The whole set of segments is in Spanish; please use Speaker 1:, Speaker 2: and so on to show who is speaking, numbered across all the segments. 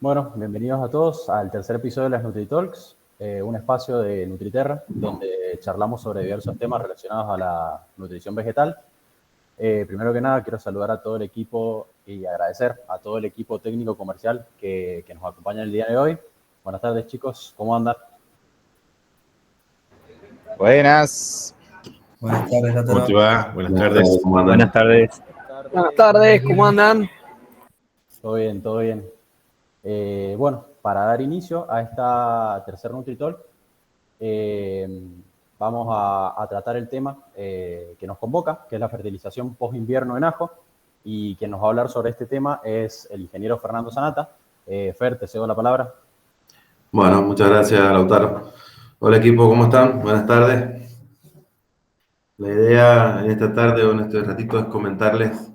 Speaker 1: Bueno, bienvenidos a todos al tercer episodio de las NutriTalks, un espacio de Nutriterra donde charlamos sobre diversos temas relacionados a la nutrición vegetal. Primero que nada, quiero saludar a todo el equipo y agradecer a todo el equipo técnico comercial que nos acompaña el día de hoy. Buenas tardes, chicos, ¿cómo andan?
Speaker 2: Buenas.
Speaker 3: Buenas tardes a
Speaker 4: ¿Cómo
Speaker 3: todos.
Speaker 4: te va? Buenas tardes.
Speaker 2: Buenas tardes.
Speaker 5: Buenas tardes, ¿cómo andan?
Speaker 1: Todo bien, todo bien. Bueno, para dar inicio a esta tercer NutriTalk, vamos a tratar el tema que nos convoca, que es la fertilización post-invierno en ajo, y quien nos va a hablar sobre este tema es el ingeniero Fernando Zanata. Fer, te cedo la palabra.
Speaker 4: Bueno, muchas gracias, Lautaro. Hola equipo, ¿cómo están? Buenas tardes. La idea en esta tarde o en este ratito es comentarles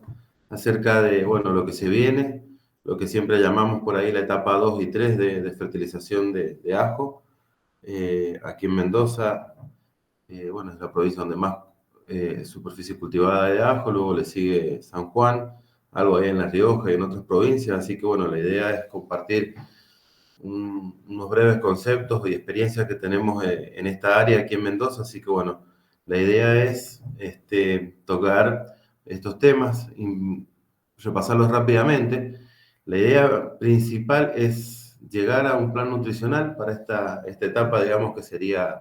Speaker 4: acerca de, bueno, lo que se viene, lo que siempre llamamos por ahí la etapa 2 y 3 de fertilización de ajo. Aquí en Mendoza, bueno, es la provincia donde más superficie cultivada de ajo, luego le sigue San Juan, algo ahí en La Rioja y en otras provincias, así que bueno, la idea es compartir unos breves conceptos y experiencias que tenemos en esta área aquí en Mendoza, así que bueno, la idea es tocar estos temas y repasarlos rápidamente. La idea principal es llegar a un plan nutricional para esta etapa, digamos, que sería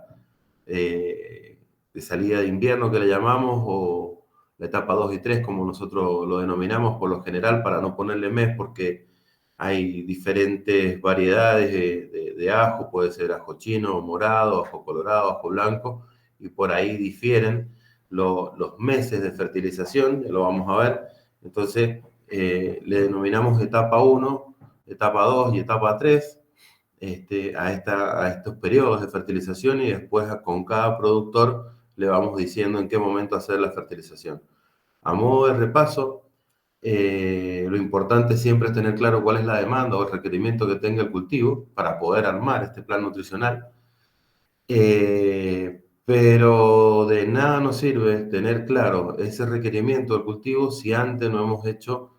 Speaker 4: de salida de invierno, que le llamamos, o la etapa 2 y 3, como nosotros lo denominamos por lo general, para no ponerle mes, porque hay diferentes variedades de ajo, puede ser ajo chino, morado, ajo colorado, ajo blanco, y por ahí difieren los meses de fertilización, ya lo vamos a ver. Entonces, le denominamos etapa 1, etapa 2 y etapa 3 a estos periodos de fertilización, y después con cada productor le vamos diciendo en qué momento hacer la fertilización. A modo de repaso, lo importante siempre es tener claro cuál es la demanda o el requerimiento que tenga el cultivo para poder armar este plan nutricional. Pero de nada nos sirve tener claro ese requerimiento del cultivo si antes no hemos hecho,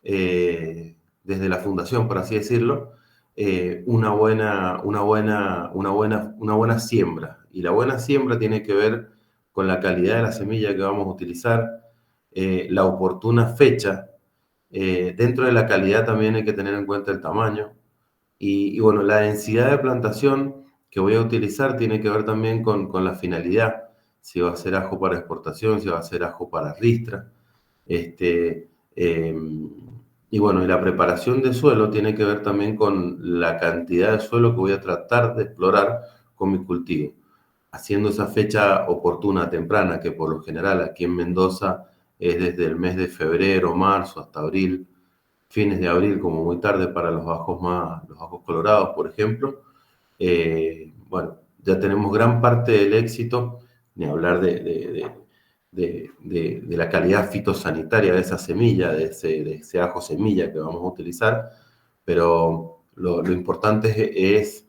Speaker 4: desde la fundación, por así decirlo, una buena siembra. Y la buena siembra tiene que ver con la calidad de la semilla que vamos a utilizar, la oportuna fecha. Dentro de la calidad también hay que tener en cuenta el tamaño. Y bueno, la densidad de plantación que voy a utilizar tiene que ver también con la finalidad. Si va a ser ajo para exportación, si va a ser ajo para ristra. Y bueno, y la preparación de suelo tiene que ver también con la cantidad de suelo que voy a tratar de explorar con mi cultivo, haciendo esa fecha oportuna, temprana, que por lo general aquí en Mendoza es desde el mes de febrero, marzo hasta abril, fines de abril como muy tarde para los ajos colorados, por ejemplo. Bueno, ya tenemos gran parte del éxito, ni hablar de la calidad fitosanitaria de esa semilla, de ese ajo semilla que vamos a utilizar, pero lo importante es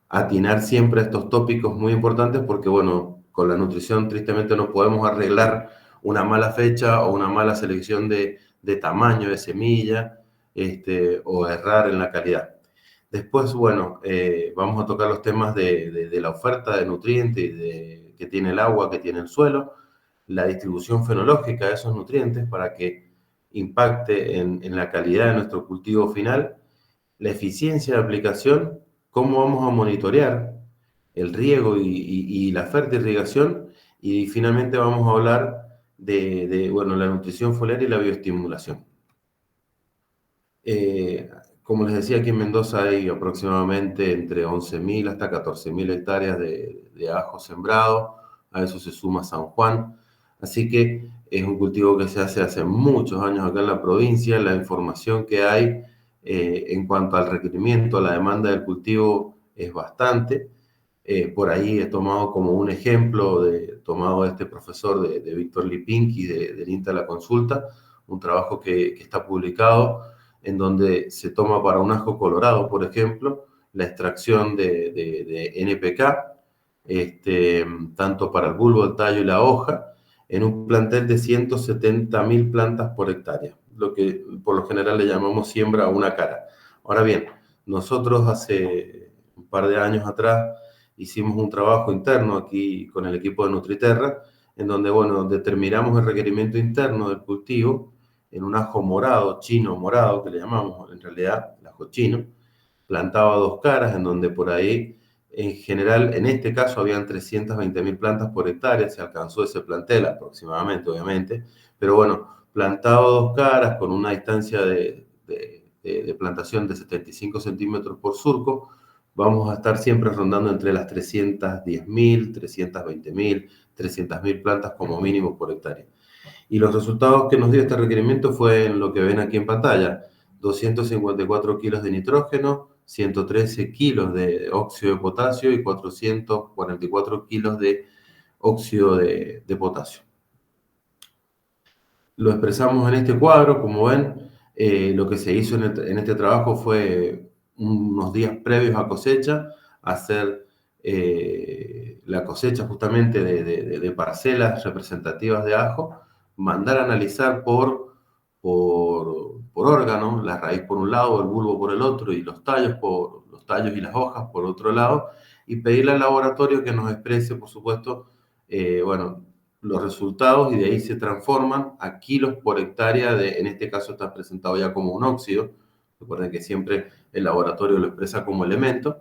Speaker 4: atinar siempre estos tópicos muy importantes, porque bueno, con la nutrición tristemente no podemos arreglar una mala fecha o una mala selección de tamaño de semilla, o errar en la calidad. Después, bueno, vamos a tocar los temas de la oferta de nutrientes que tiene el agua, que tiene el suelo, la distribución fenológica de esos nutrientes para que impacte en la calidad de nuestro cultivo final, la eficiencia de aplicación, cómo vamos a monitorear el riego y la fertirrigación, y finalmente vamos a hablar bueno, la nutrición foliar y la bioestimulación. Como les decía, aquí en Mendoza hay aproximadamente entre 11.000 hasta 14.000 hectáreas de ajo sembrado, a eso se suma San Juan, así que es un cultivo que se hace muchos años acá en la provincia. La información que hay en cuanto al requerimiento, a la demanda del cultivo es bastante. Por ahí he tomado como un ejemplo, tomado este profesor de Víctor Lipinski del INTA La Consulta, un trabajo que está publicado, en donde se toma para un ajo colorado, por ejemplo, la extracción de NPK, tanto para el bulbo, el tallo y la hoja, en un plantel de 170.000 plantas por hectárea, lo que por lo general le llamamos siembra a una cara. Ahora bien, nosotros hace un par de años atrás hicimos un trabajo interno aquí con el equipo de Nutriterra, en donde, bueno, determinamos el requerimiento interno del cultivo en un ajo morado, chino morado, que le llamamos en realidad el ajo chino, plantado a 2 caras, en donde por ahí, en general, en este caso habían 320.000 plantas por hectárea, se alcanzó ese plantel aproximadamente, obviamente, pero bueno, plantado a 2 caras con una distancia de plantación de 75 centímetros por surco, vamos a estar siempre rondando entre las 310.000, 320.000, 300.000 plantas como mínimo por hectárea. Y los resultados que nos dio este requerimiento fue en lo que ven aquí en pantalla: 254 kilos de nitrógeno, 113 kilos de óxido de potasio y 444 kilos de óxido de potasio. Lo expresamos en este cuadro, como ven. Lo que se hizo en este trabajo fue unos días previos a cosecha, hacer la cosecha justamente de parcelas representativas de ajo, mandar a analizar por órgano, la raíz por un lado, el bulbo por el otro y los tallos y las hojas por otro lado, y pedirle al laboratorio que nos exprese, por supuesto, bueno, los resultados, y de ahí se transforman a kilos por hectárea en este caso está presentado ya como un óxido. Recuerden que siempre el laboratorio lo expresa como elemento.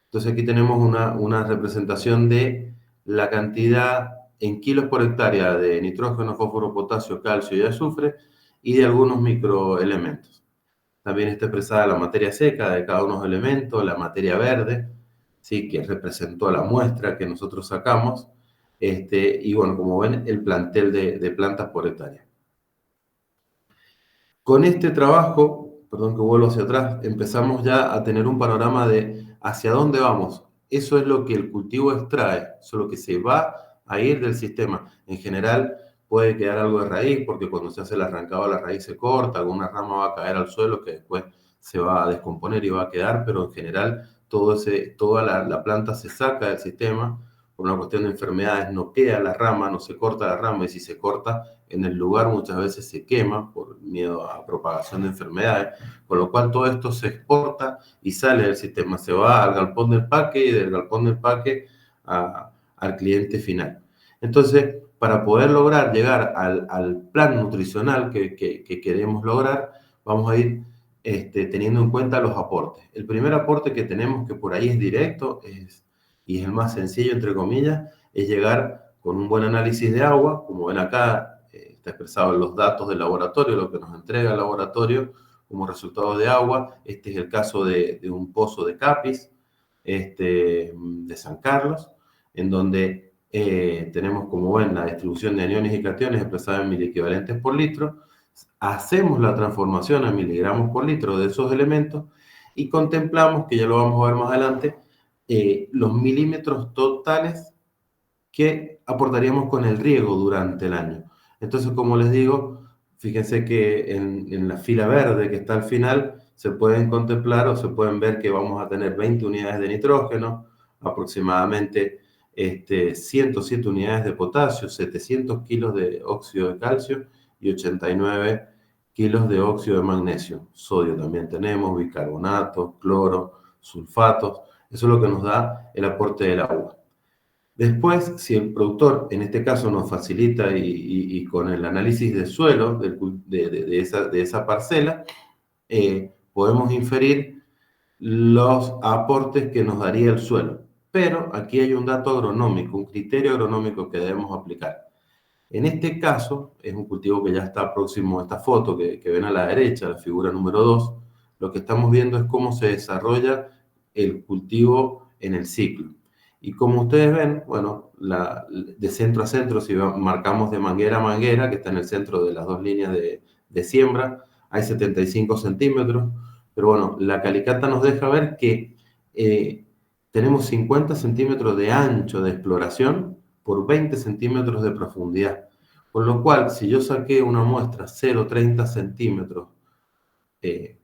Speaker 4: Entonces aquí tenemos una representación de la cantidad en kilos por hectárea de nitrógeno, fósforo, potasio, calcio y azufre, y de algunos microelementos. También está expresada la materia seca de cada uno de los elementos, la materia verde, ¿sí?, que representó la muestra que nosotros sacamos, y bueno, como ven, el plantel de plantas por hectárea. Con este trabajo, perdón que vuelvo hacia atrás, empezamos ya a tener un panorama de hacia dónde vamos. Eso es lo que el cultivo extrae, eso es lo que se va a ir del sistema. En general puede quedar algo de raíz, porque cuando se hace el arrancado la raíz se corta, alguna rama va a caer al suelo que después se va a descomponer y va a quedar, pero en general toda la planta se saca del sistema. Por una cuestión de enfermedades no queda la rama, no se corta la rama, y si se corta en el lugar muchas veces se quema por miedo a propagación de enfermedades, con lo cual todo esto se exporta y sale del sistema, se va al galpón del parque y del galpón del parque al cliente final. Entonces, para poder lograr llegar al plan nutricional que queremos lograr, vamos a ir teniendo en cuenta los aportes. El primer aporte que tenemos, que por ahí es directo, y es el más sencillo, entre comillas, es llegar con un buen análisis de agua. Como ven acá, está expresado en los datos del laboratorio, lo que nos entrega el laboratorio como resultado de agua. Este es el caso de un pozo de Capis, de San Carlos, en donde tenemos, como ven, la distribución de aniones y cationes expresada en miliequivalentes por litro. Hacemos la transformación a miligramos por litro de esos elementos y contemplamos, que ya lo vamos a ver más adelante, los milímetros totales que aportaríamos con el riego durante el año. Entonces, como les digo, fíjense que en la fila verde que está al final se pueden contemplar o se pueden ver que vamos a tener 20 unidades de nitrógeno, aproximadamente 107 unidades de potasio, 700 kilos de óxido de calcio y 89 kilos de óxido de magnesio. Sodio también tenemos, bicarbonato, cloro, sulfatos. Eso es lo que nos da el aporte del agua. Después, si el productor, en este caso, nos facilita y con el análisis de suelo de esa parcela, podemos inferir los aportes que nos daría el suelo. Pero aquí hay un dato agronómico, un criterio agronómico que debemos aplicar. En este caso, es un cultivo que ya está próximo a esta foto que ven a la derecha, la figura número 2. Lo que estamos viendo es cómo se desarrolla el cultivo en el ciclo. Y como ustedes ven, bueno, de centro a centro, si marcamos de manguera a manguera, que está en el centro de las dos líneas de siembra, hay 75 centímetros. Pero bueno, la calicata nos deja ver que tenemos 50 centímetros de ancho de exploración por 20 centímetros de profundidad. Con lo cual, si yo saqué una muestra 0,30 centímetros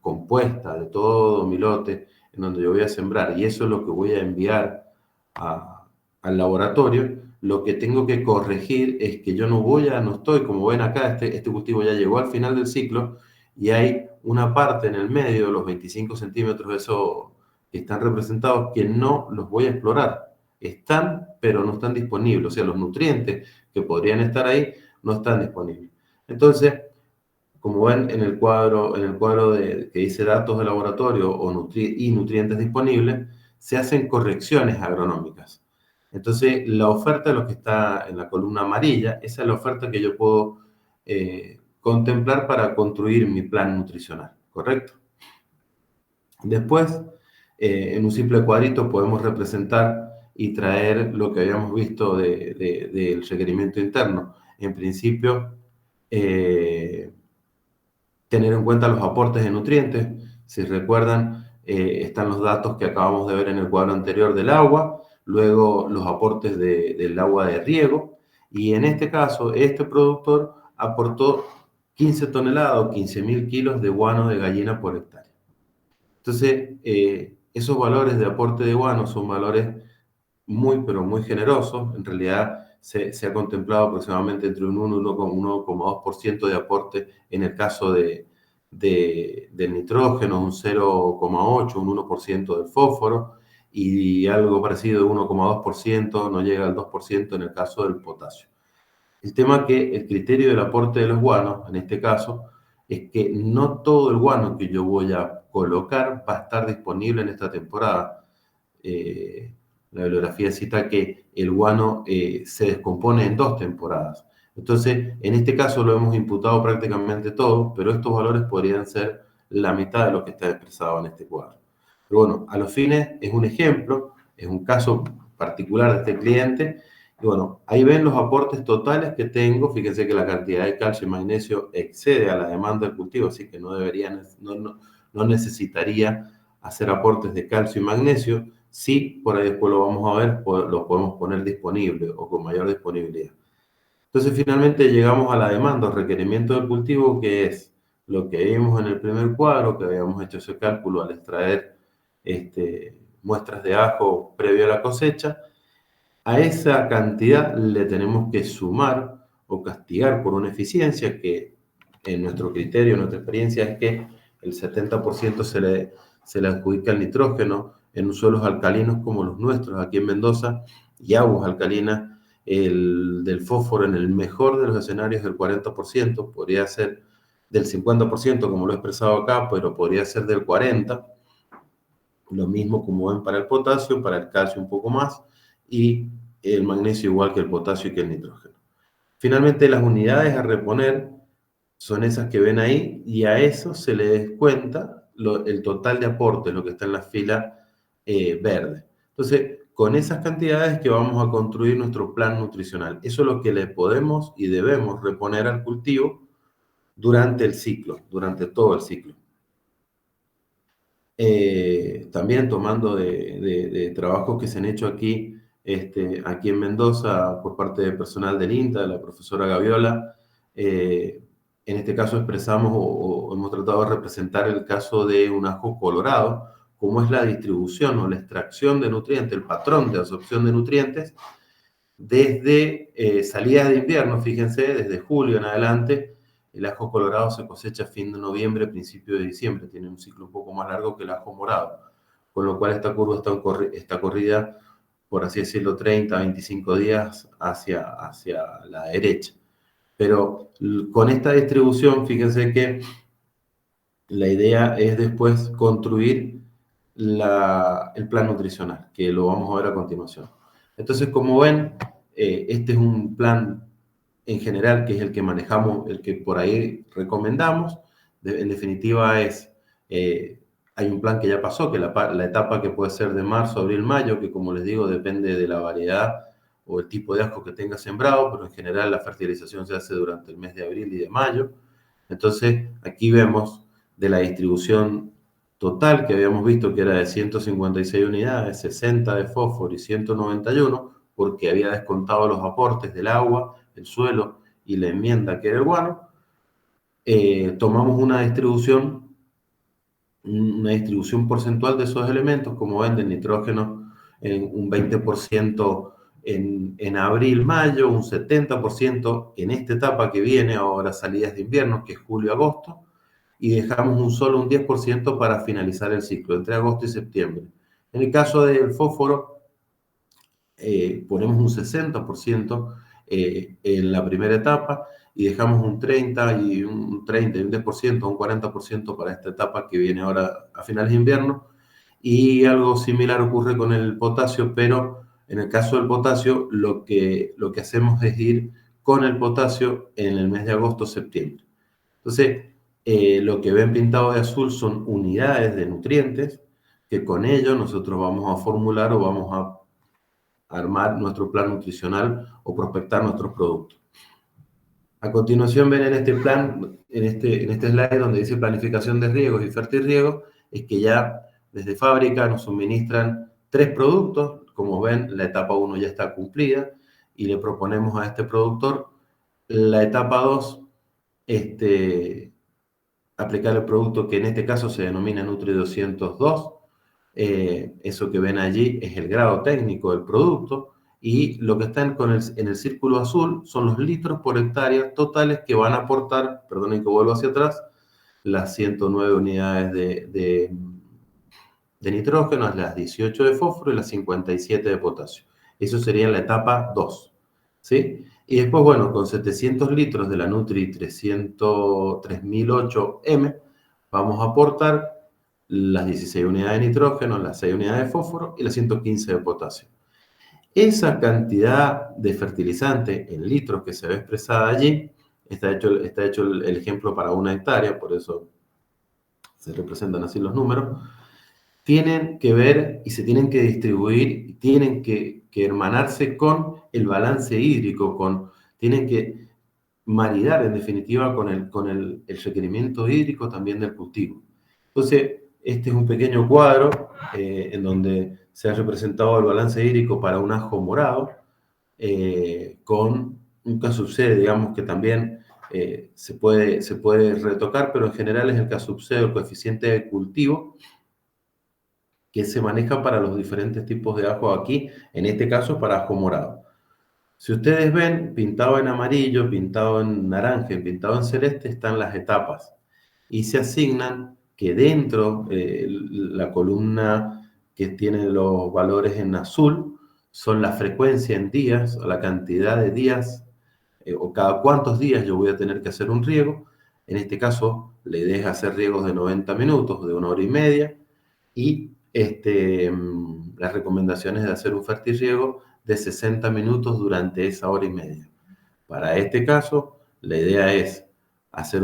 Speaker 4: compuesta de todo mi lote, en donde yo voy a sembrar, y eso es lo que voy a enviar al laboratorio, lo que tengo que corregir es que yo no estoy, como ven acá, este cultivo ya llegó al final del ciclo y hay una parte en el medio, los 25 centímetros, eso que están representados, que no los voy a explorar. Están, pero no están disponibles. O sea, los nutrientes que podrían estar ahí no están disponibles. Entonces, como ven en el cuadro que dice datos de laboratorio y nutrientes disponibles, se hacen correcciones agronómicas. Entonces, la oferta, lo que está en la columna amarilla, esa es la oferta que yo puedo contemplar para construir mi plan nutricional, ¿correcto? Después, en un simple cuadrito podemos representar y traer lo que habíamos visto del requerimiento interno. En principio, tener en cuenta los aportes de nutrientes. Si recuerdan, están los datos que acabamos de ver en el cuadro anterior del agua, luego los aportes del agua de riego, y en este caso, este productor aportó 15 toneladas o 15.000 kilos de guano de gallina por hectárea. Entonces, esos valores de aporte de guano son valores muy, pero muy generosos. En realidad, se ha contemplado aproximadamente entre un 1 y 1,2% de aporte en el caso del nitrógeno, un 0,8, un 1% del fósforo, y algo parecido de 1,2%, no llega al 2% en el caso del potasio. El tema es que el criterio del aporte de los guanos, en este caso, es que no todo el guano que yo voy a colocar va a estar disponible en esta temporada. La bibliografía cita que el guano se descompone en 2 temporadas. Entonces, en este caso lo hemos imputado prácticamente todo, pero estos valores podrían ser la mitad de lo que está expresado en este cuadro. Pero bueno, a los fines es un ejemplo, es un caso particular de este cliente. Y bueno, ahí ven los aportes totales que tengo. Fíjense que la cantidad de calcio y magnesio excede a la demanda del cultivo, así que no necesitaría hacer aportes de calcio y magnesio. Sí, por ahí después lo vamos a ver, lo podemos poner disponible o con mayor disponibilidad. Entonces, finalmente llegamos a la demanda o requerimiento del cultivo, que es lo que vimos en el primer cuadro, que habíamos hecho ese cálculo al extraer muestras de ajo previo a la cosecha. A esa cantidad le tenemos que sumar o castigar por una eficiencia que en nuestro criterio, en nuestra experiencia, es que el 70% se le adjudica el nitrógeno en suelos alcalinos como los nuestros aquí en Mendoza y aguas alcalinas, el del fósforo en el mejor de los escenarios del 40%, podría ser del 50% como lo he expresado acá, pero podría ser del 40%, lo mismo como ven para el potasio, para el calcio un poco más, y el magnesio igual que el potasio y que el nitrógeno. Finalmente, las unidades a reponer son esas que ven ahí, y a eso se le descuenta el total de aporte, lo que está en la fila verde. Entonces, con esas cantidades que vamos a construir nuestro plan nutricional. Eso es lo que le podemos y debemos reponer al cultivo durante el ciclo, durante todo el ciclo. También tomando de trabajos que se han hecho aquí en Mendoza por parte del personal del INTA, de la profesora Gaviola, en este caso expresamos o hemos tratado de representar el caso de un ajo colorado, cómo es la distribución o la extracción de nutrientes, el patrón de absorción de nutrientes desde salidas de invierno. Fíjense, desde julio en adelante. El ajo colorado se cosecha a fin de noviembre, principio de diciembre. Tiene un ciclo un poco más largo que el ajo morado, con lo cual esta curva está corrida, por así decirlo, 30, 25 días hacia la derecha. Pero con esta distribución, fíjense que la idea es después construir el plan nutricional, que lo vamos a ver a continuación. Entonces, como ven, este es un plan en general, que es el que manejamos, el que por ahí recomendamos. En definitiva hay un plan que ya pasó, que la etapa que puede ser de marzo, abril, mayo, que como les digo, depende de la variedad o el tipo de ajo que tenga sembrado, pero en general la fertilización se hace durante el mes de abril y de mayo. Entonces, aquí vemos de la distribución total que habíamos visto, que era de 156 unidades, 60 de fósforo y 191, porque había descontado los aportes del agua, el suelo y la enmienda que era el guano. Tomamos una distribución porcentual de esos elementos, como ven, del nitrógeno en un 20% en abril, mayo, un 70% en esta etapa que viene ahora, salidas de invierno, que es julio, agosto, y dejamos un 10% para finalizar el ciclo, entre agosto y septiembre. En el caso del fósforo, ponemos un 60% en la primera etapa y dejamos un 30 y un 10%, un 40% para esta etapa que viene ahora a finales de invierno. Y algo similar ocurre con el potasio, pero en el caso del potasio lo que hacemos es ir con el potasio en el mes de agosto-septiembre. Entonces, lo que ven pintado de azul son unidades de nutrientes que con ello nosotros vamos a formular o vamos a armar nuestro plan nutricional o prospectar nuestros productos. A continuación ven en este plan, en este slide donde dice planificación de riegos y fertirriegos, es que ya desde fábrica nos suministran 3 productos. Como ven, la etapa 1 ya está cumplida y le proponemos a este productor la etapa 2, aplicar el producto que en este caso se denomina Nutri 202. Eso que ven allí es el grado técnico del producto y lo que está en el círculo azul son los litros por hectárea totales que van a aportar, perdonen que vuelvo hacia atrás, las 109 unidades de nitrógeno, las 18 de fósforo y las 57 de potasio. Eso sería la etapa 2, ¿sí? Y después, bueno, con 700 litros de la Nutri 3008M vamos a aportar las 16 unidades de nitrógeno, las 6 unidades de fósforo y las 115 de potasio. Esa cantidad de fertilizante en litros que se ve expresada allí, está hecho el ejemplo para 1 hectárea, por eso se representan así los números, tienen que ver y se tienen que distribuir, tienen que hermanarse con el balance hídrico, tienen que maridar en definitiva con el requerimiento hídrico también del cultivo. Entonces, este es un pequeño cuadro en donde se ha representado el balance hídrico para un ajo morado, con un K-sub-C, digamos que también se puede retocar, pero en general es el K-sub-C, el coeficiente de cultivo, que se maneja para los diferentes tipos de ajo aquí, en este caso para ajo morado. Si ustedes ven, pintado en amarillo, pintado en naranja y pintado en celeste, están las etapas. Y se asignan que dentro, la columna que tiene los valores en azul, son la frecuencia en días, o la cantidad de días, o cada cuántos días yo voy a tener que hacer un riego. En este caso, la idea es hacer riegos de 90 minutos, de 1 hora y media, y las recomendaciones de hacer un fertirriego de 60 minutos durante esa hora y media. Para este caso, la idea es hacer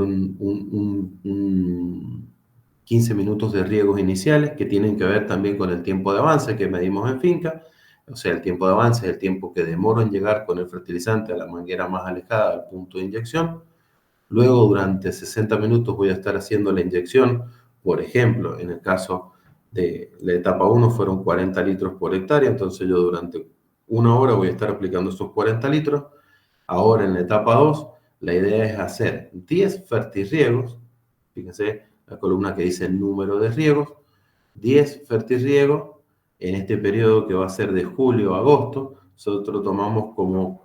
Speaker 4: 15 minutos de riegos iniciales que tienen que ver también con el tiempo de avance que medimos en finca. O sea, el tiempo de avance es el tiempo que demoro en llegar con el fertilizante a la manguera más alejada del punto de inyección. Luego, durante 60 minutos voy a estar haciendo la inyección. Por ejemplo, en el caso de la etapa 1 fueron 40 litros por hectárea, entonces yo durante 1 hora voy a estar aplicando esos 40 litros. Ahora en la etapa 2, la idea es hacer 10 fertirriegos, fíjense la columna que dice el número de riegos, 10 fertirriegos en este periodo que va a ser de julio a agosto. Nosotros tomamos como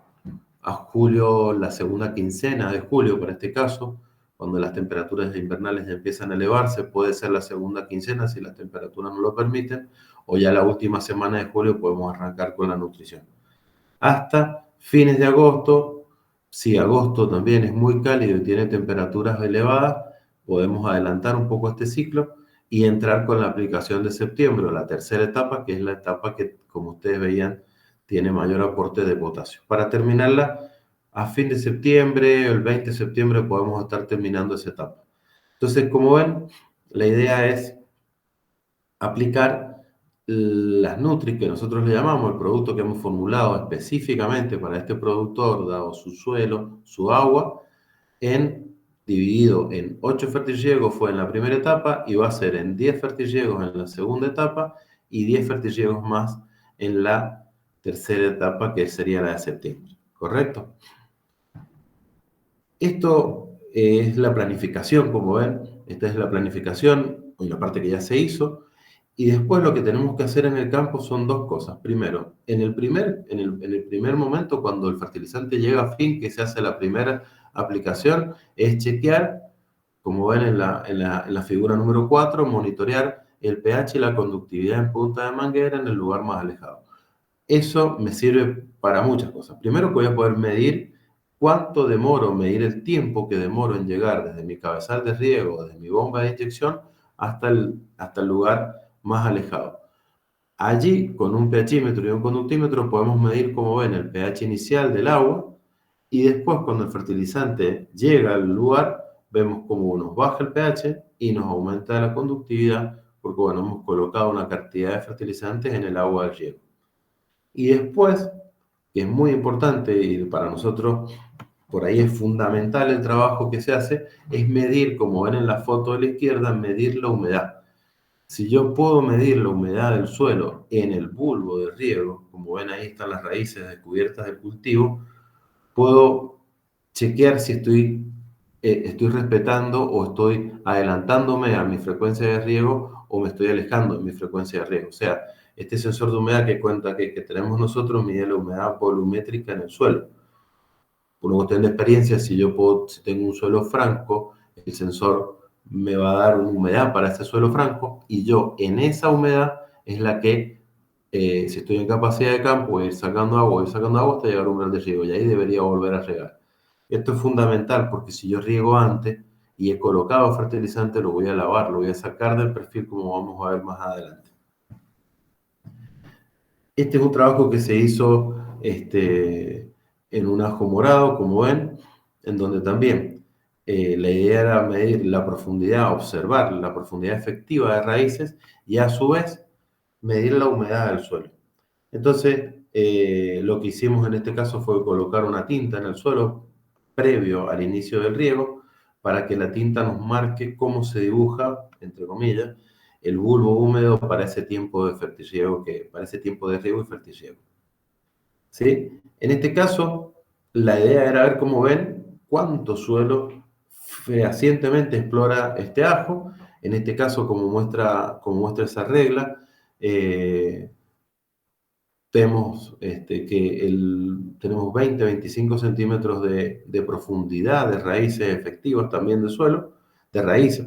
Speaker 4: a julio, la segunda quincena de julio para este caso, cuando las temperaturas invernales ya empiezan a elevarse, puede ser la segunda quincena si las temperaturas no lo permiten, o ya la última semana de julio podemos arrancar con la nutrición. Hasta fines de agosto, si agosto también es muy cálido y tiene temperaturas elevadas, podemos adelantar un poco este ciclo y entrar con la aplicación de septiembre, la tercera etapa, que es la etapa que, como ustedes veían, tiene mayor aporte de potasio. Para terminarla, a fin de septiembre, el 20 de septiembre, podemos estar terminando esa etapa. Entonces, como ven, la idea es aplicar las Nutri, que nosotros le llamamos el producto que hemos formulado específicamente para este productor, dado su suelo, su agua, dividido en 8 fertirriegos fue en la primera etapa y va a ser en 10 fertirriegos en la segunda etapa y 10 fertirriegos más en la tercera etapa, que sería la de septiembre, ¿correcto? Esto es la planificación, como ven, esta es la planificación, y la parte que ya se hizo, y después lo que tenemos que hacer en el campo son 2 cosas. Primero, en el primer momento, cuando el fertilizante llega a fin, que se hace la primera aplicación, es chequear como ven en la figura número 4, monitorear el pH y la conductividad en punta de manguera en el lugar más alejado. Eso me sirve para muchas cosas. Primero que voy a poder medir cuánto demoro, medir el tiempo que demoro en llegar desde mi cabezal de riego, desde mi bomba de inyección, hasta el lugar más alejado. Allí, con un pHímetro y un conductímetro, podemos medir, como ven, el pH inicial del agua y después, cuando el fertilizante llega al lugar, vemos cómo nos baja el pH y nos aumenta la conductividad porque, bueno, hemos colocado una cantidad de fertilizantes en el agua del riego. Y después, que es muy importante y para nosotros por ahí es fundamental el trabajo que se hace, es medir, como ven en la foto de la izquierda, medir la humedad. Si yo puedo medir la humedad del suelo en el bulbo de riego, como ven ahí están las raíces descubiertas del cultivo, puedo chequear si estoy respetando o estoy adelantándome a mi frecuencia de riego o me estoy alejando de mi frecuencia de riego. O sea, este sensor de humedad que cuenta que tenemos nosotros mide la humedad volumétrica en el suelo. Por una cuestión de experiencia, si tengo un suelo franco, el sensor me va a dar una humedad para ese suelo franco y yo en esa humedad es la que, si estoy en capacidad de campo, voy a ir sacando agua hasta llegar a un umbral de riego y ahí debería volver a regar. Esto es fundamental porque si yo riego antes y he colocado fertilizante, lo voy a lavar, lo voy a sacar del perfil como vamos a ver más adelante. Este es un trabajo que se hizo en un ajo morado, como ven, en donde también la idea era medir la profundidad, observar la profundidad efectiva de raíces y a su vez medir la humedad del suelo. Entonces, lo que hicimos en este caso fue colocar una tinta en el suelo previo al inicio del riego para que la tinta nos marque cómo se dibuja, entre comillas, el bulbo húmedo para ese tiempo de fertirriego, para ese tiempo de riego y fertirriego. ¿Sí? En este caso, la idea era ver, cómo ven, cuánto suelo fehacientemente explora este ajo. En este caso, como muestra esa regla, tenemos tenemos 20-25 centímetros de profundidad de raíces efectivas también de raíces,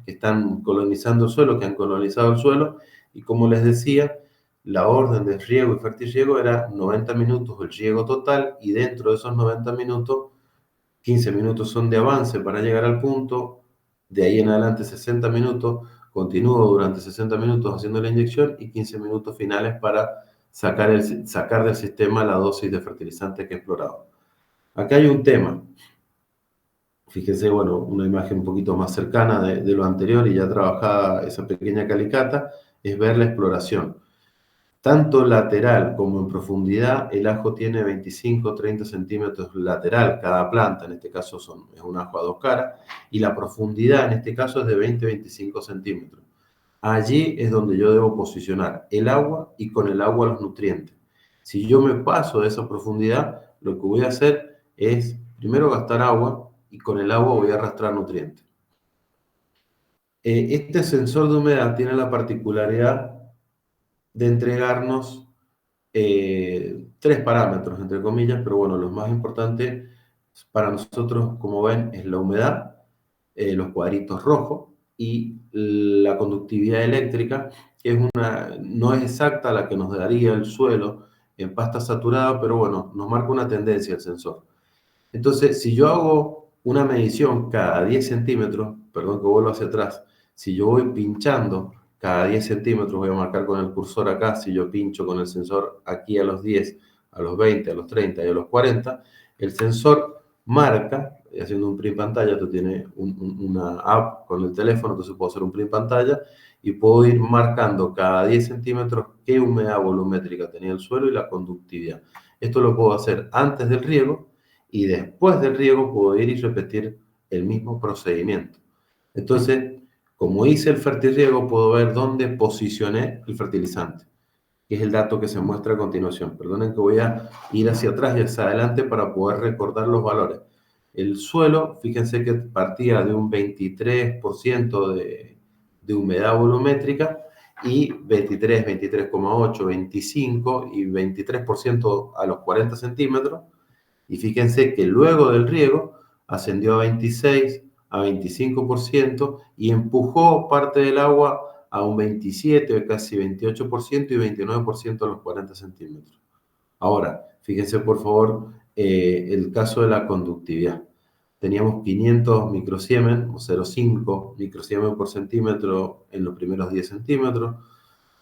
Speaker 4: que están colonizando el suelo, que han colonizado el suelo, y como les decía, la orden de riego y fertirriego era 90 minutos el riego total, y dentro de esos 90 minutos, 15 minutos son de avance para llegar al punto, de ahí en adelante 60 minutos, continúo durante 60 minutos haciendo la inyección, y 15 minutos finales para sacar del sistema la dosis de fertilizante que he explorado. Acá hay un tema. Fíjense, bueno, una imagen un poquito más cercana de lo anterior y ya trabajada esa pequeña calicata, es ver la exploración. Tanto lateral como en profundidad, el ajo tiene 25-30 centímetros lateral cada planta, en este caso es un ajo a dos caras, y la profundidad en este caso es de 20-25 centímetros. Allí es donde yo debo posicionar el agua y con el agua los nutrientes. Si yo me paso de esa profundidad, lo que voy a hacer es primero gastar agua y con el agua voy a arrastrar nutrientes. Este sensor de humedad tiene la particularidad de entregarnos 3 parámetros, entre comillas, pero bueno, los más importantes para nosotros, como ven, es la humedad, los cuadritos rojos, y la conductividad eléctrica, que no es exacta la que nos daría el suelo en pasta saturada, pero bueno, nos marca una tendencia el sensor. Entonces, si yo hago una medición cada 10 centímetros, perdón que vuelvo hacia atrás, si yo voy pinchando cada 10 centímetros, voy a marcar con el cursor acá, si yo pincho con el sensor aquí a los 10, a los 20, a los 30 y a los 40, el sensor marca, haciendo un print pantalla, tú tienes una app con el teléfono, entonces puedo hacer un print pantalla y puedo ir marcando cada 10 centímetros qué humedad volumétrica tenía el suelo y la conductividad. Esto lo puedo hacer antes del riego y después del riego puedo ir y repetir el mismo procedimiento. Entonces, como hice el fertirriego, puedo ver dónde posicioné el fertilizante, que es el dato que se muestra a continuación. Perdonen que voy a ir hacia atrás y hacia adelante para poder recordar los valores. El suelo, fíjense que partía de un 23% de humedad volumétrica y 23, 23,8, 25 y 23% a los 40 centímetros. Y fíjense que luego del riego ascendió a 26, a 25% y empujó parte del agua a un 27, casi 28% y 29% a los 40 centímetros. Ahora, fíjense por favor el caso de la conductividad. Teníamos 500 microsiemen o 0,5 microsiemen por centímetro en los primeros 10 centímetros,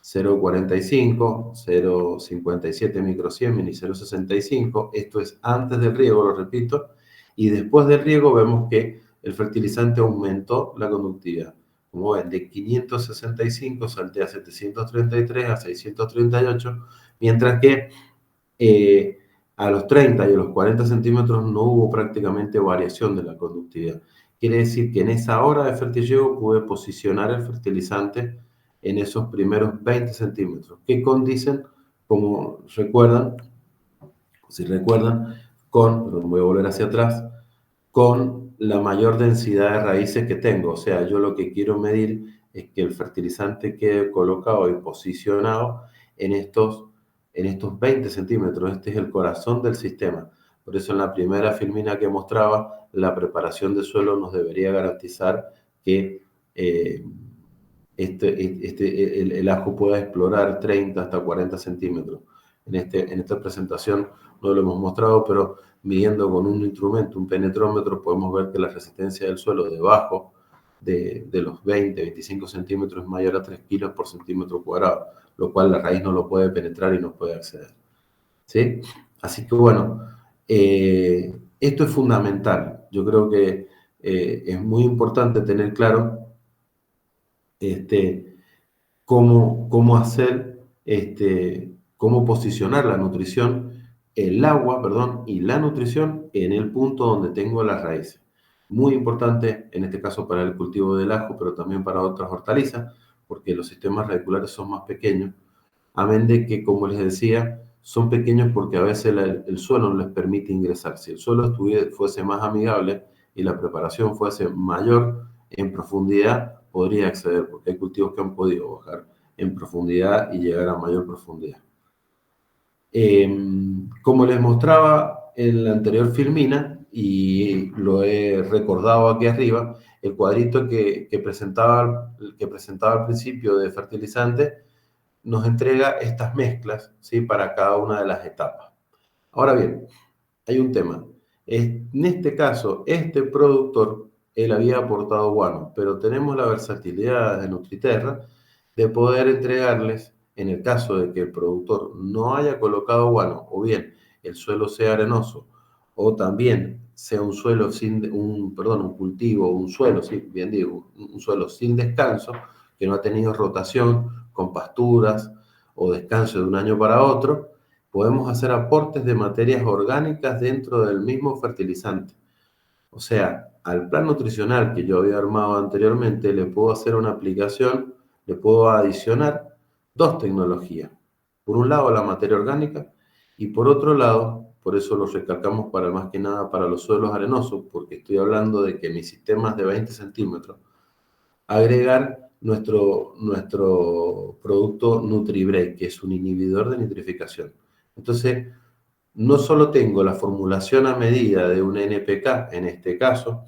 Speaker 4: 0,45, 0,57 microsiemen y 0,65. Esto es antes del riego, lo repito. Y después del riego vemos que el fertilizante aumentó la conductividad. Como ven, de 565 salté a 733, a 638, mientras que a los 30 y a los 40 centímetros no hubo prácticamente variación de la conductividad. Quiere decir que en esa hora de fertiliego pude posicionar el fertilizante en esos primeros 20 centímetros, que condicen, como recuerdan, si recuerdan, voy a volver hacia atrás, con la mayor densidad de raíces que tengo. O sea, yo lo que quiero medir es que el fertilizante quede colocado y posicionado en estos 20 centímetros. Este es el corazón del sistema. Por eso en la primera filmina que mostraba, la preparación de suelo nos debería garantizar que el ajo pueda explorar 30 hasta 40 centímetros. En esta presentación no lo hemos mostrado, pero midiendo con un instrumento, un penetrómetro, podemos ver que la resistencia del suelo debajo de los 20-25 centímetros es mayor a 3 kilos por centímetro cuadrado, lo cual la raíz no lo puede penetrar y no puede acceder. ¿Sí? Así que bueno, esto es fundamental. Yo creo que es muy importante tener claro cómo hacer, cómo posicionar la nutrición, el agua, perdón, y la nutrición en el punto donde tengo las raíces. Muy importante en este caso para el cultivo del ajo, pero también para otras hortalizas, porque los sistemas radiculares son más pequeños, amén de que, como les decía, son pequeños porque a veces el suelo no les permite ingresar. Si el suelo fuese más amigable y la preparación fuese mayor en profundidad, podría acceder, porque hay cultivos que han podido bajar en profundidad y llegar a mayor profundidad. Como les mostraba en la anterior filmina, y lo he recordado aquí arriba, el cuadrito que presentaba al principio de fertilizante nos entrega estas mezclas, ¿sí?, para cada una de las etapas. Ahora bien, hay un tema. En este caso, este productor, él había aportado guano, pero tenemos la versatilidad de Nutriterra de poder entregarles, en el caso de que el productor no haya colocado guano, o bien el suelo sea arenoso, o también sea un suelo un cultivo, un suelo, sí, bien digo, un suelo sin descanso, que no ha tenido rotación con pasturas o descanso de un año para otro, podemos hacer aportes de materias orgánicas dentro del mismo fertilizante. O sea, al plan nutricional que yo había armado anteriormente, le puedo hacer una aplicación, le puedo adicionar dos tecnologías. Por un lado, la materia orgánica, y por otro lado, por eso lo recalcamos para más que nada para los suelos arenosos, porque estoy hablando de que mis sistemas de 20 centímetros, agregar nuestro producto NutriBreak, que es un inhibidor de nitrificación. Entonces, no solo tengo la formulación a medida de un NPK, en este caso,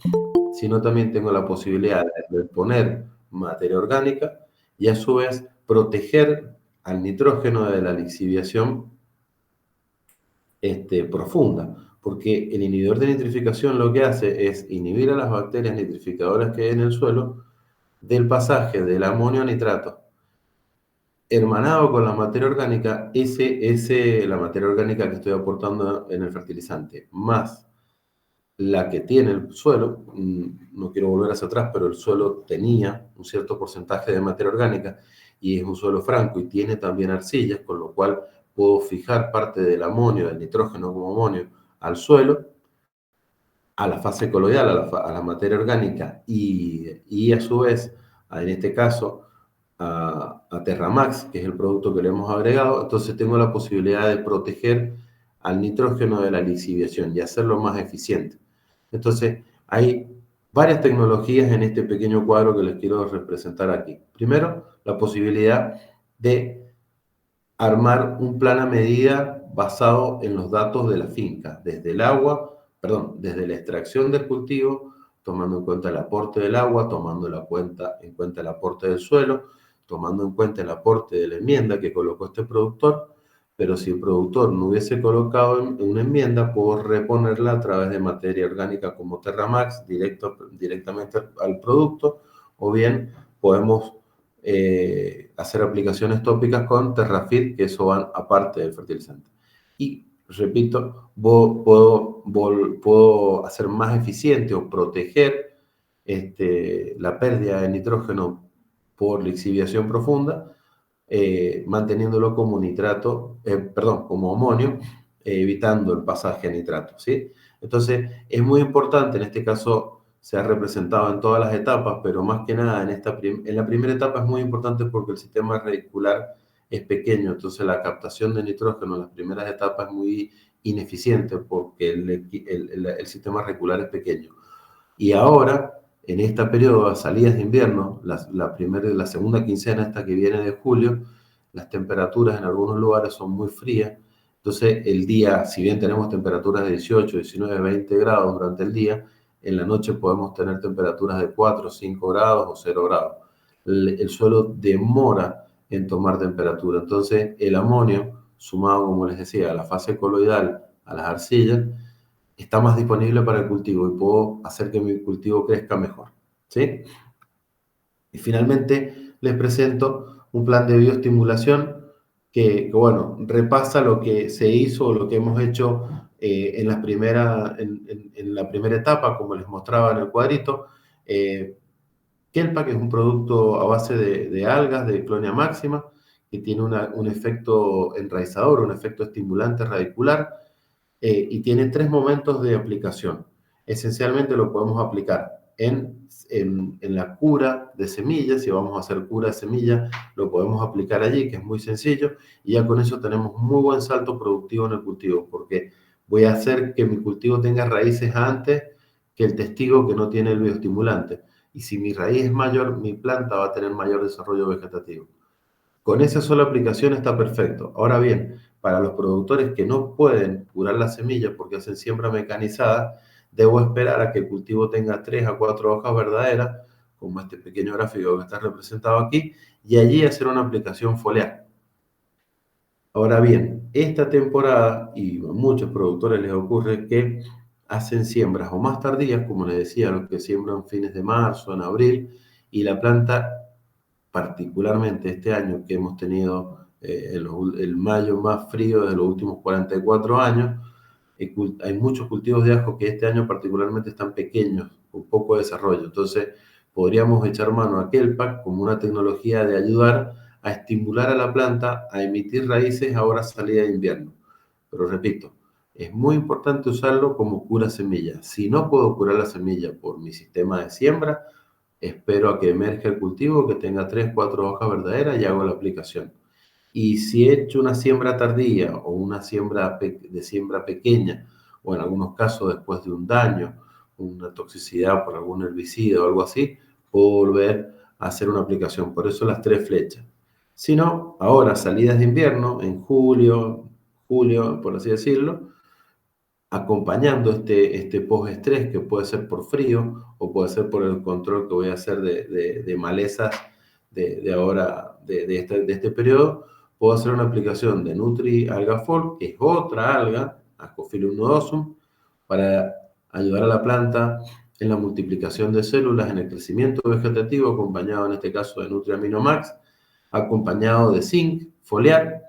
Speaker 4: sino también tengo la posibilidad de poner materia orgánica y a su vez proteger al nitrógeno de la lixiviación profunda, porque el inhibidor de nitrificación lo que hace es inhibir a las bacterias nitrificadoras que hay en el suelo del pasaje del amonio a nitrato. Hermanado con la materia orgánica, la materia orgánica que estoy aportando en el fertilizante, más la que tiene el suelo, no quiero volver hacia atrás, pero el suelo tenía un cierto porcentaje de materia orgánica y es un suelo franco y tiene también arcillas, con lo cual puedo fijar parte del amonio, del nitrógeno como amonio, al suelo, a la fase coloidal, a la materia orgánica y a su vez, en este caso, a Terramax, que es el producto que le hemos agregado. Entonces tengo la posibilidad de proteger al nitrógeno de la lixiviación y hacerlo más eficiente. Entonces hay varias tecnologías en este pequeño cuadro que les quiero representar aquí. Primero, la posibilidad de armar un plan a medida basado en los datos de la finca, desde la extracción del cultivo tomando en cuenta el aporte del agua, tomando en cuenta el aporte del suelo, tomando en cuenta el aporte de la enmienda que colocó este productor, pero si el productor no hubiese colocado una enmienda, puedo reponerla a través de materia orgánica como Terramax directamente al producto, o bien podemos hacer aplicaciones tópicas con Terrafit, que eso van aparte del fertilizante. Y repito, puedo hacer más eficiente o proteger la pérdida de nitrógeno por lixiviación profunda, manteniéndolo como nitrato, como amonio, evitando el pasaje a nitrato, ¿sí? Entonces, es muy importante, en este caso se ha representado en todas las etapas, pero más que nada en la primera etapa es muy importante porque el sistema radicular es pequeño, entonces la captación de nitrógeno en las primeras etapas es muy ineficiente porque el sistema radicular es pequeño. Y ahora, en este periodo de salidas de invierno, la segunda quincena esta que viene de julio, las temperaturas en algunos lugares son muy frías. Entonces, el día, si bien tenemos temperaturas de 18, 19, 20 grados durante el día, en la noche podemos tener temperaturas de 4, 5 grados o 0 grados. El suelo demora en tomar temperatura. Entonces, el amonio, sumado, como les decía, a la fase coloidal, a las arcillas, está más disponible para el cultivo y puedo hacer que mi cultivo crezca mejor, ¿sí? Y finalmente les presento un plan de bioestimulación que bueno, repasa lo que se hizo o lo que hemos hecho en la primera etapa, como les mostraba en el cuadrito. Kelpa, que es un producto a base de algas, de Clonia máxima, que tiene un efecto enraizador, un efecto estimulante radicular, y tiene 3 momentos de aplicación. Esencialmente lo podemos aplicar en la cura de semillas. Si vamos a hacer cura de semillas, lo podemos aplicar allí, que es muy sencillo, y ya con eso tenemos muy buen salto productivo en el cultivo, porque voy a hacer que mi cultivo tenga raíces antes que el testigo que no tiene el bioestimulante. Y si mi raíz es mayor, mi planta va a tener mayor desarrollo vegetativo. Con esa sola aplicación está perfecto. Ahora bien, para los productores que no pueden curar la semilla porque hacen siembra mecanizada, debo esperar a que el cultivo tenga 3 a 4 hojas verdaderas, como este pequeño gráfico que está representado aquí, y allí hacer una aplicación foliar. Ahora bien, esta temporada, y a muchos productores les ocurre que hacen siembras o más tardías, como les decía, los que siembran fines de marzo, en abril, y la planta, particularmente este año que hemos tenido el mayo más frío de los últimos 44 años, hay muchos cultivos de ajo que este año particularmente están pequeños, con poco desarrollo. Entonces, podríamos echar mano a Kelpa como una tecnología de ayudar a estimular a la planta a emitir raíces ahora salida de invierno. Pero repito, es muy importante usarlo como cura semilla. Si no puedo curar la semilla por mi sistema de siembra, espero a que emerja el cultivo, que tenga 3, 4 hojas verdaderas y hago la aplicación. Y si he hecho una siembra tardía o una siembra pequeña, o en algunos casos después de un daño, una toxicidad por algún herbicida o algo así, puedo volver a hacer una aplicación. Por eso las 3 flechas. Si no, ahora salidas de invierno, en julio, por así decirlo, acompañando este post-estrés, que puede ser por frío o puede ser por el control que voy a hacer de malezas de este periodo, puedo hacer una aplicación de Nutri Alga Fall, que es otra alga, Ascophyllum nodosum, para ayudar a la planta en la multiplicación de células, en el crecimiento vegetativo, acompañado en este caso de Nutri Aminomax, acompañado de zinc, foliar,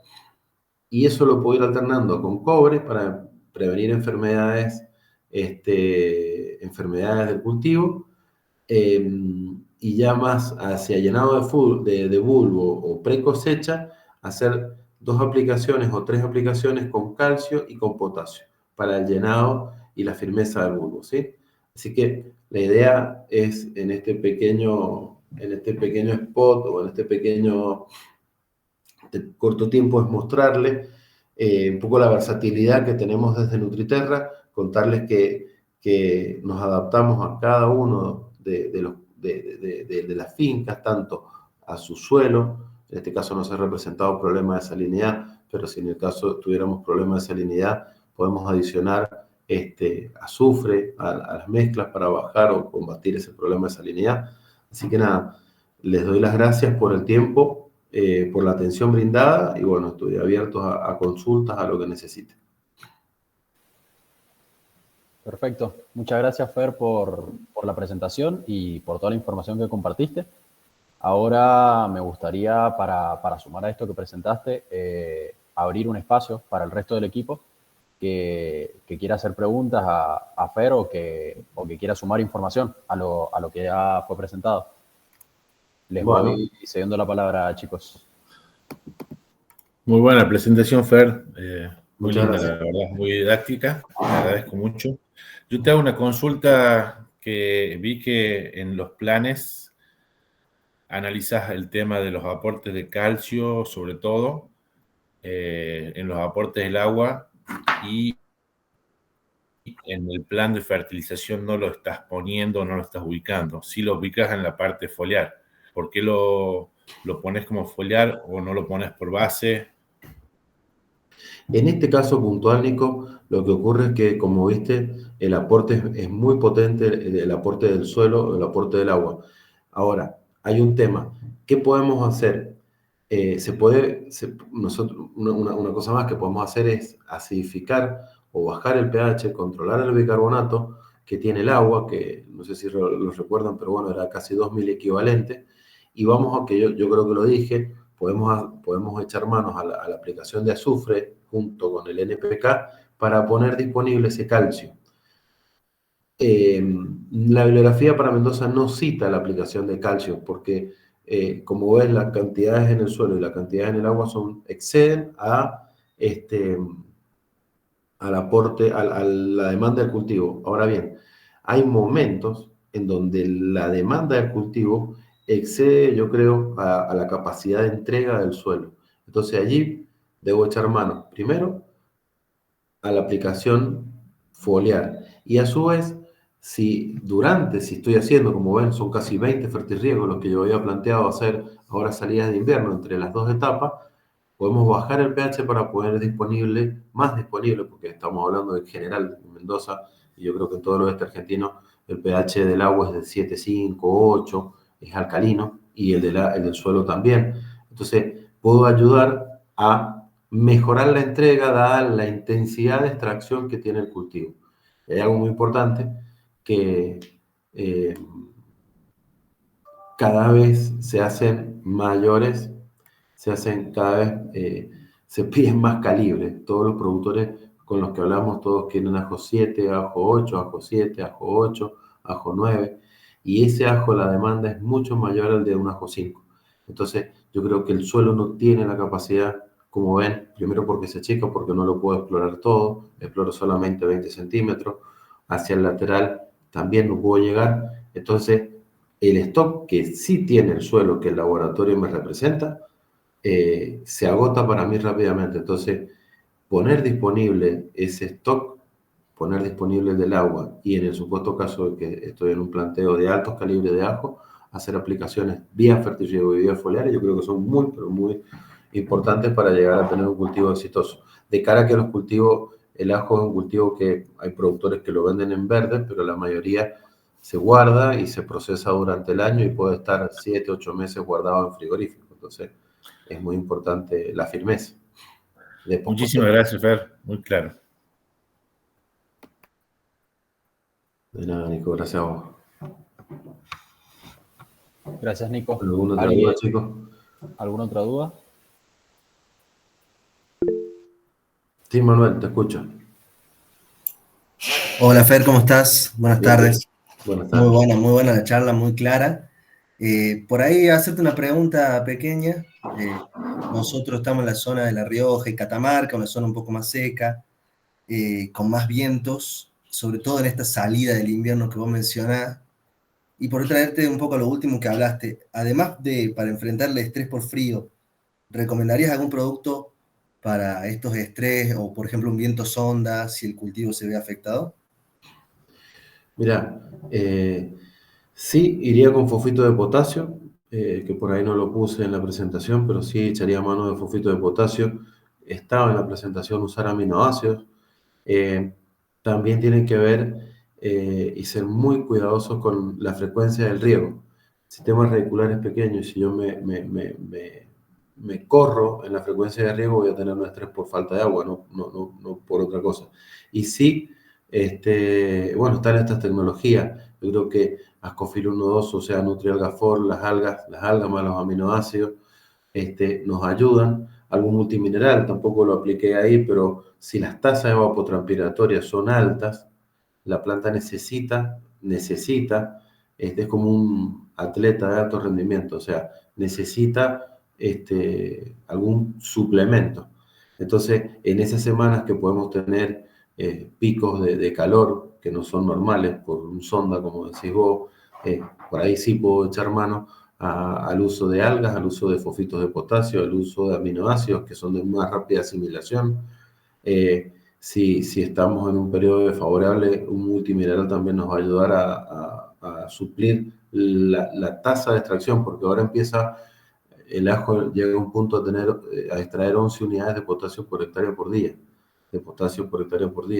Speaker 4: y eso lo puedo ir alternando con cobre para prevenir enfermedades del cultivo, y ya más hacia llenado de bulbo o pre-cosecha, hacer 2 aplicaciones o 3 aplicaciones con calcio y con potasio para el llenado y la firmeza del bulbo, ¿sí? Así que la idea es en este pequeño spot o en este pequeño corto tiempo es mostrarles un poco la versatilidad que tenemos desde Nutriterra, contarles que nos adaptamos a cada uno de las fincas, tanto a su suelo. En este caso no se ha representado problema de salinidad, pero si en el caso tuviéramos problemas de salinidad, podemos adicionar azufre a las mezclas para bajar o combatir ese problema de salinidad. Así que nada, les doy las gracias por el tiempo, por la atención brindada y bueno, estoy abierto a consultas, a lo que necesiten.
Speaker 1: Perfecto. Muchas gracias, Fer, por la presentación y por toda la información que compartiste. Ahora me gustaría, para sumar a esto que presentaste, abrir un espacio para el resto del equipo que quiera hacer preguntas a Fer o que quiera sumar información a lo que ya fue presentado. Les voy cediendo la palabra, chicos.
Speaker 3: Muy buena presentación, Fer. Muy
Speaker 4: Muchas
Speaker 3: linda,
Speaker 4: gracias.
Speaker 3: la verdad, muy didáctica. Te agradezco mucho. Yo te hago una consulta que vi que en los planes analizas el tema de los aportes de calcio, sobre todo, en los aportes del agua, y en el plan de fertilización no lo estás poniendo, no lo estás ubicando. Sí lo ubicas en la parte foliar. ¿Por qué lo pones como foliar o no lo pones por base?
Speaker 4: En este caso puntual, Nico, lo que ocurre es que, como viste, el aporte es muy potente, el aporte del suelo, el aporte del agua. Ahora, hay un tema. ¿Qué podemos hacer? Nosotros, una cosa más que podemos hacer es acidificar o bajar el pH, controlar el bicarbonato que tiene el agua, que no sé si lo recuerdan, pero bueno, era casi 2000 equivalente. Y vamos a que yo creo que lo dije, podemos echar manos a la aplicación de azufre junto con el NPK para poner disponible ese calcio. La bibliografía para Mendoza no cita la aplicación de calcio porque, como ves, las cantidades en el suelo y las cantidades en el agua exceden al aporte, a la demanda del cultivo. Ahora bien, hay momentos en donde la demanda del cultivo excede, yo creo, a la capacidad de entrega del suelo. Entonces allí debo echar mano, primero, a la aplicación foliar. Y a su vez, si estoy haciendo, como ven, son casi 20 fertirriegos los que yo había planteado hacer ahora salidas de invierno entre las dos etapas, podemos bajar el pH para poner más disponible, porque estamos hablando en general de Mendoza, y yo creo que en todo el oeste argentino el pH del agua es de 7,5, 8, es alcalino, y el del suelo también. Entonces, puedo ayudar a mejorar la entrega dada la intensidad de extracción que tiene el cultivo. Y hay algo muy importante que cada vez se hacen mayores, se piden más calibre. Todos los productores con los que hablamos, todos quieren ajo 7, ajo 8, ajo 7, ajo 8, ajo 9, y ese ajo, la demanda es mucho mayor al de un ajo 5. Entonces, yo creo que el suelo no tiene la capacidad, como ven, primero porque se achica, porque no lo puedo explorar todo, exploro solamente 20 centímetros, hacia el lateral también no puedo llegar. Entonces, el stock que sí tiene el suelo, que el laboratorio me representa, se agota para mí rápidamente. Entonces, poner disponible ese stock, poner disponible el del agua y en el supuesto caso de que estoy en un planteo de altos calibres de ajo, hacer aplicaciones vía fertirriego y vía foliar, yo creo que son muy, pero muy importantes para llegar a tener un cultivo exitoso. De cara a que los cultivos, el ajo es un cultivo que hay productores que lo venden en verde, pero la mayoría se guarda y se procesa durante el año y puede estar 7, 8 meses guardado en frigorífico. Entonces, es muy importante la firmeza.
Speaker 3: Muchísimas gracias, Fer. Muy claro.
Speaker 4: De nada, Nico. Gracias a vos.
Speaker 1: Gracias, Nico.
Speaker 4: ¿Alguna otra duda, chicos?
Speaker 1: ¿Alguna otra duda?
Speaker 4: Sí, Manuel, te escucho.
Speaker 6: Hola Fer, ¿cómo estás? Buenas tardes.
Speaker 4: Buenas tardes.
Speaker 6: Muy buena la charla, muy clara. Por ahí hacerte una pregunta pequeña. Nosotros estamos en la zona de La Rioja y Catamarca, una zona un poco más seca, con más vientos, sobre todo en esta salida del invierno que vos mencionás. Y por traerte un poco a lo último que hablaste, además de para enfrentar el estrés por frío, ¿recomendarías algún producto para estos estrés o, por ejemplo, un viento sonda si el cultivo se ve afectado?
Speaker 4: Mira, sí iría con fosfito de potasio, que por ahí no lo puse en la presentación, pero sí echaría mano de fosfito de potasio. Estaba en la presentación usar aminoácidos. también tienen que ver y ser muy cuidadosos con la frecuencia del riego. Sistemas radiculares pequeños, si yo me corro en la frecuencia de riego, voy a tener un estrés por falta de agua, no por otra cosa. Y sí, bueno, están estas tecnologías. Yo creo que Ascofil 1.2, o sea, Nutrialgafor, las algas más los aminoácidos, nos ayudan. Algún multimineral, tampoco lo apliqué ahí, pero si las tasas evapotranspiratorias son altas, la planta necesita, es como un atleta de alto rendimiento, o sea, necesita algún suplemento. Entonces, en esas semanas que podemos tener picos de calor que no son normales por un sonda, como decís vos, por ahí sí puedo echar mano al uso de algas, al uso de fosfitos de potasio, al uso de aminoácidos que son de más rápida asimilación. Si estamos en un periodo desfavorable, un multimineral también nos va a ayudar a suplir la tasa de extracción, porque ahora empieza, el ajo llega a un punto a extraer 11 unidades de potasio por hectárea por día,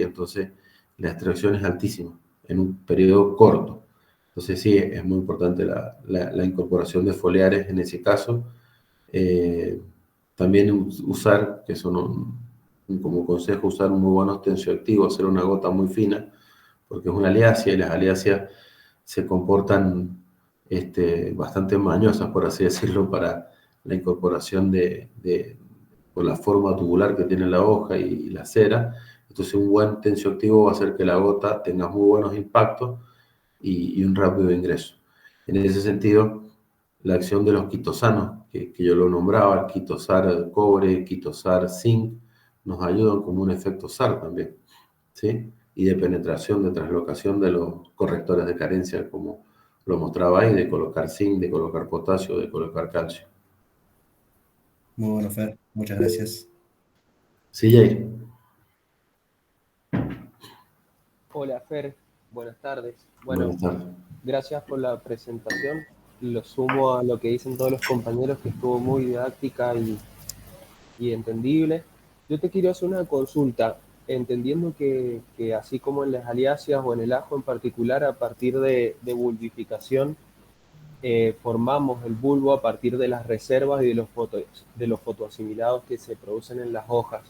Speaker 4: entonces la extracción es altísima en un periodo corto. Entonces sí, es muy importante la incorporación de foliares en ese caso. También usar, que son como consejo, usar muy buenos tensioactivos, hacer una gota muy fina, porque es una aliácea y las aliáceas se comportan bastante mañosas, por así decirlo, para la incorporación por la forma tubular que tiene la hoja y la cera. Entonces un buen tensioactivo va a hacer que la gota tenga muy buenos impactos y un rápido ingreso. En ese sentido, la acción de los quitosanos, que yo lo nombraba, quitosar cobre, quitosar zinc, nos ayudan como un efecto SAR también, ¿sí? Y de penetración, de translocación de los correctores de carencia, como lo mostraba ahí, de colocar zinc, de colocar potasio, de colocar calcio.
Speaker 6: Muy bueno, Fer. Muchas gracias.
Speaker 4: Sí, Jair.
Speaker 5: Hola Fer, buenas tardes. Bueno,
Speaker 4: Buenas tardes.
Speaker 5: gracias por la presentación. Lo sumo a lo que dicen todos los compañeros, que estuvo muy didáctica y entendible. Yo te quiero hacer una consulta, entendiendo que así como en las aliáceas o en el ajo en particular, a partir de bulbificación, formamos el bulbo a partir de las reservas y de los fotoasimilados que se producen en las hojas.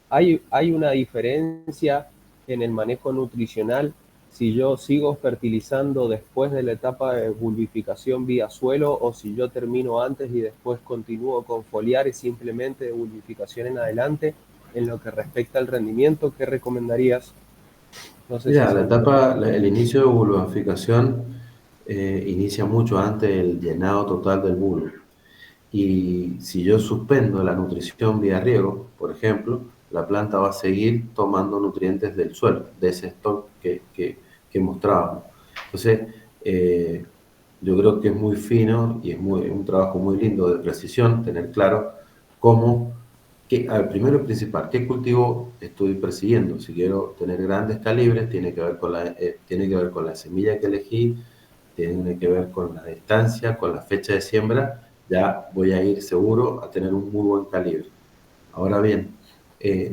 Speaker 5: ¿Hay una diferencia en el manejo nutricional si yo sigo fertilizando después de la etapa de bulbificación vía suelo, o si yo termino antes y después continúo con foliares simplemente de bulbificación en adelante? En lo que respecta al rendimiento, ¿qué recomendarías? No sé
Speaker 4: Ya,
Speaker 5: si
Speaker 4: el inicio de bulbificación inicia mucho antes del llenado total del bulbo. Y si yo suspendo la nutrición vía riego, por ejemplo, la planta va a seguir tomando nutrientes del suelo, de ese stock que mostrábamos. Entonces, yo creo que es muy fino y es un trabajo muy lindo de precisión, tener claro primero y principal, ¿qué cultivo estoy persiguiendo? Si quiero tener grandes calibres, tiene que ver con la semilla que elegí, tiene que ver con la distancia, con la fecha de siembra. Ya voy a ir seguro a tener un muy buen calibre. Ahora bien,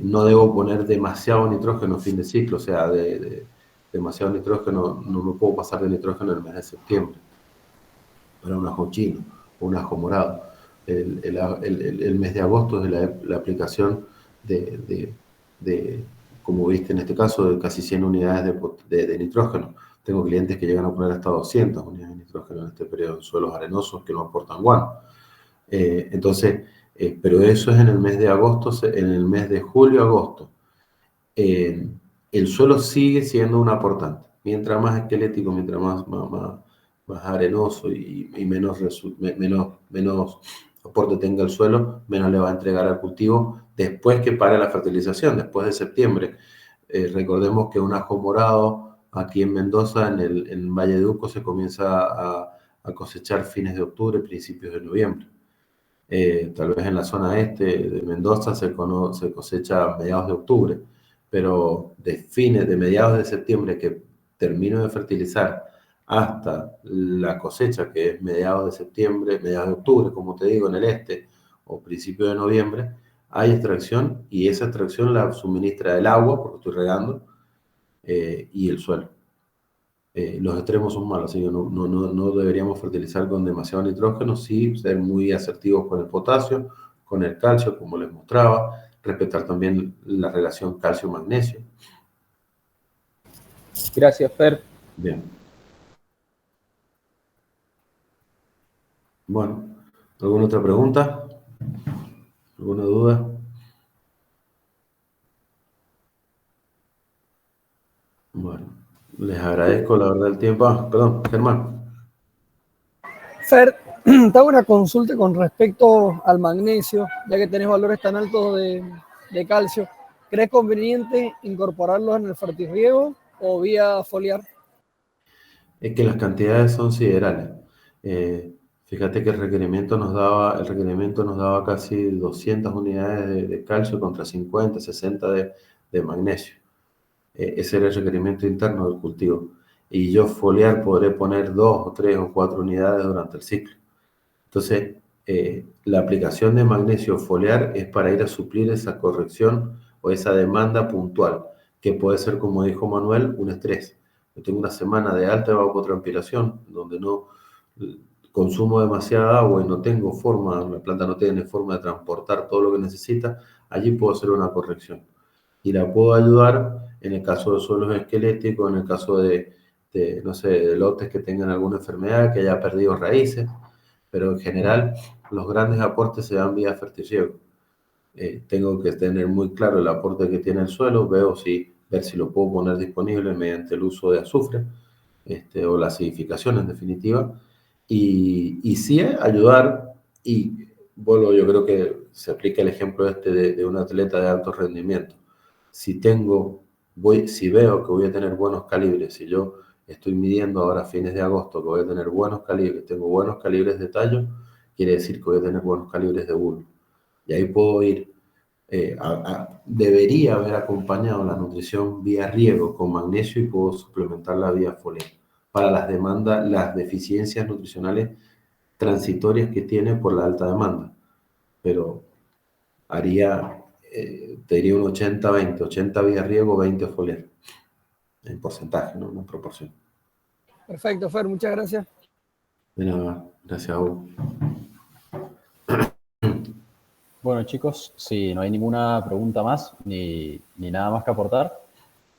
Speaker 4: no debo poner demasiado nitrógeno fin de ciclo, o sea, demasiado nitrógeno, no me puedo pasar de nitrógeno en el mes de septiembre para un ajo chino o un ajo morado. El mes de agosto es la aplicación como viste en este caso, de casi 100 unidades de nitrógeno. Tengo clientes que llegan a poner hasta 200 unidades de nitrógeno en este periodo en suelos arenosos que no aportan guano. Pero eso es en el mes de agosto, en el mes de julio-agosto. El suelo sigue siendo un aportante. Mientras más esquelético, mientras más arenoso y menos aporte tenga el suelo, menos le va a entregar al cultivo después que pare la fertilización, después de septiembre. Recordemos que un ajo morado aquí en Mendoza, en Valle de Uco, se comienza a cosechar fines de octubre, principios de noviembre. Tal vez en la zona este de Mendoza se cosecha a mediados de octubre, pero de mediados de septiembre que termino de fertilizar hasta la cosecha, que es mediados de septiembre, mediados de octubre, como te digo, en el este, o principio de noviembre, hay extracción, y esa extracción la suministra el agua, porque estoy regando, y el suelo. Los extremos son malos, así que no deberíamos fertilizar con demasiado nitrógeno, sí ser muy asertivos con el potasio, con el calcio, como les mostraba, respetar también la relación calcio-magnesio.
Speaker 5: Gracias, Fer.
Speaker 4: Bien. Bueno, ¿alguna otra pregunta? ¿Alguna duda? Bueno, les agradezco la verdad el tiempo. Perdón, Germán.
Speaker 7: Fer, te hago una consulta con respecto al magnesio, ya que tenés valores tan altos de calcio. ¿Crees conveniente incorporarlos en el fertirriego o vía foliar?
Speaker 4: Es que las cantidades son siderales. Fíjate que el requerimiento nos daba casi 200 unidades de calcio contra 50, 60 de magnesio. Ese era el requerimiento interno del cultivo. Y yo foliar podré poner 2 o 3 o 4 unidades durante el ciclo. Entonces, la aplicación de magnesio foliar es para ir a suplir esa corrección o esa demanda puntual, que puede ser, como dijo Manuel, un estrés. Yo tengo una semana de alta evapotranspiración, donde no consumo demasiada agua y no tengo forma, la planta no tiene forma de transportar todo lo que necesita, allí puedo hacer una corrección. Y la puedo ayudar en el caso de suelos esqueléticos, en el caso no sé, de lotes que tengan alguna enfermedad, que haya perdido raíces, pero en general los grandes aportes se dan vía fertirriego. Tengo que tener muy claro el aporte que tiene el suelo, ver si lo puedo poner disponible mediante el uso de azufre, o la acidificación en definitiva, y sí ayudar, y bueno, yo creo que se aplica el ejemplo de un atleta de alto rendimiento. Si veo que voy a tener buenos calibres, si yo estoy midiendo ahora a fines de agosto que voy a tener buenos calibres, tengo buenos calibres de tallo, quiere decir que voy a tener buenos calibres de bulbo. Y ahí puedo ir, debería haber acompañado la nutrición vía riego con magnesio y puedo suplementar la vía foliar para las deficiencias nutricionales transitorias que tiene por la alta demanda. Pero te diría un 80-20, 80 vía riego, 20 foliar, en porcentaje, ¿no? En proporción.
Speaker 7: Perfecto, Fer, muchas gracias.
Speaker 4: De nada, gracias a vos.
Speaker 1: Bueno, chicos, si no hay ninguna pregunta más ni nada más que aportar,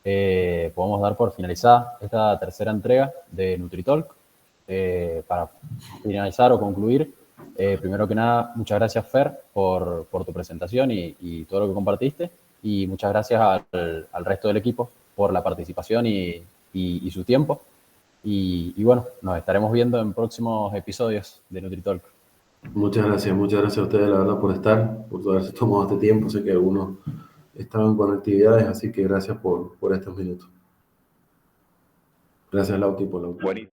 Speaker 1: podemos dar por finalizada esta tercera entrega de NutriTalk. Para finalizar o concluir, primero que nada, muchas gracias, Fer, por tu presentación y todo lo que compartiste. Y muchas gracias al resto del equipo por la participación y su tiempo. Y bueno, nos estaremos viendo en próximos episodios de NutriTalk.
Speaker 4: Muchas gracias a ustedes, la verdad, por estar, por haberse tomado este tiempo. Sé que algunos estaban con actividades, así que gracias por estos minutos. Gracias, Lauti, por la oportunidad.